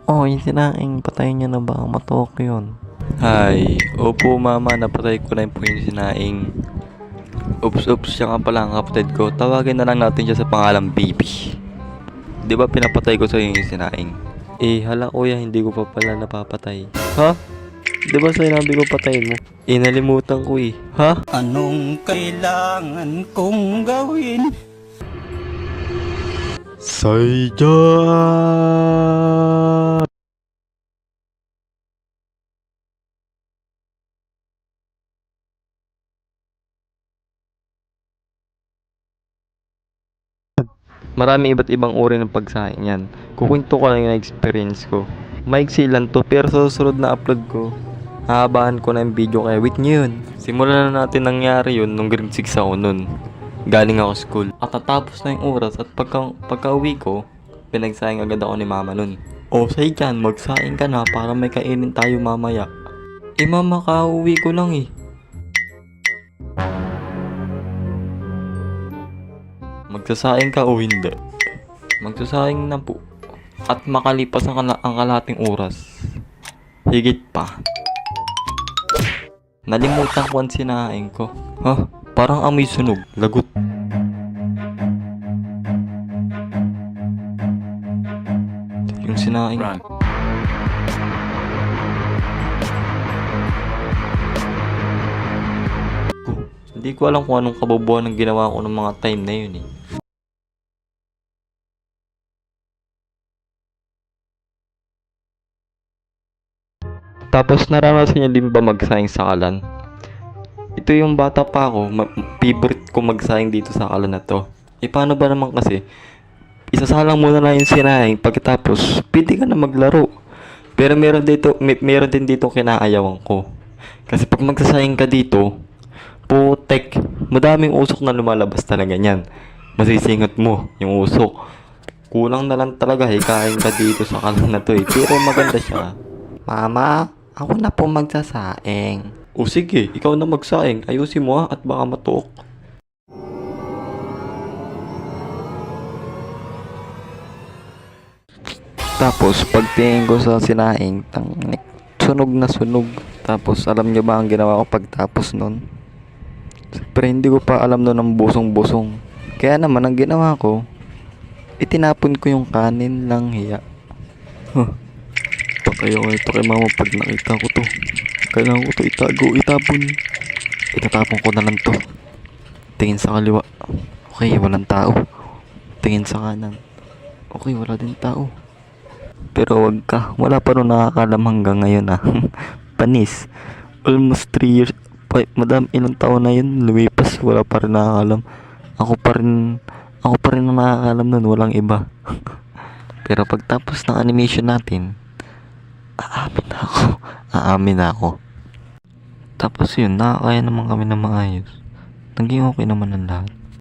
Oh, yung sinaing patay niya na ba? Matok yun. Hi, opo mama, napatay ko na po yung sinaing. Oops, siya nga pala ang kapatid ko. Tawagin na lang natin siya sa pangalang Baby. Di ba pinapatay ko sa yung sinaing? Hala kuya, hindi ko pa pala napapatay. Ha? Di ba sinabi ko patayin mo? Nalimutan ko eh. Ha? Anong kailangan kong gawin? Sayja! Marami iba't ibang uri ng pagsaing yan. Kukwento ko lang yung experience ko. Maiksi lang to, pero sa susunod na upload ko, hahabaan ko na yung video kaya wait nyo yun. Simulan na natin nangyari yun nung grade 6 ako nun. Galing ako school. At tatapos na yung oras at pagka uwi ko, pinagsaing agad ako ni mama nun. O say dyan, magsaing ka na para may kainin tayo mamaya. Mama, kauwi ko lang eh. Magsasaing ka o hindi? Magsasaing na po. At makalipas ang kalahating oras. Higit pa. Nalimutan ko ang sinaing ko. Ha? Parang amoy sunog. Lagot. Yung sinaing. Hindi ko alam kung anong kabobohan ang ginawa ko ng mga time na yun eh. Tapos naranasan niya din ba magsaing sa kalan? Ito yung bata pa ako, favorite ko magsaing dito sa kalan na to. Paano ba naman kasi, isasalang muna na yung sinaing pagkatapos, pwede ka na maglaro. Pero meron din dito kinaayawan ko. Kasi pag magsasaing ka dito, putek, madaming usok na lumalabas talaga niyan. Masisingat mo yung usok. Kulang na lang talaga, hikain ka dito sa kalan na to eh. Pero maganda siya. Mama, ako na po magsasaing. O sige, ikaw na magsaing. Ayusin mo at baka matuok. Tapos, pagtingin ko sa sinaing, sunog na sunog. Tapos, alam niyo ba ang ginawa ko pagtapos nun? Siyempre, hindi ko pa alam nun ang busong-busong. Kaya naman, ang ginawa ko, itinapon ko yung kanin lang hiya. Patayo ko ito kay mama pag nakita ko to. Kailangan ko to itago, itapon. Itatapon ko na lang to. Tingin sa kaliwa. Okay, walang tao. Tingin sa kanan. Okay, wala din tao. Pero wag ka, wala pa rin nakakalam hanggang ngayon ah. Panis. Almost 3 years. Madam, ilang taon na yun, lumipas, wala pa rin nakakalam. Ako pa rin ang nakakalam nun, walang iba. Pero pagtapos ng animation natin, aamin na ako. Tapos yun, nakakaya naman kami na maayos. Naging okay naman ang lahat.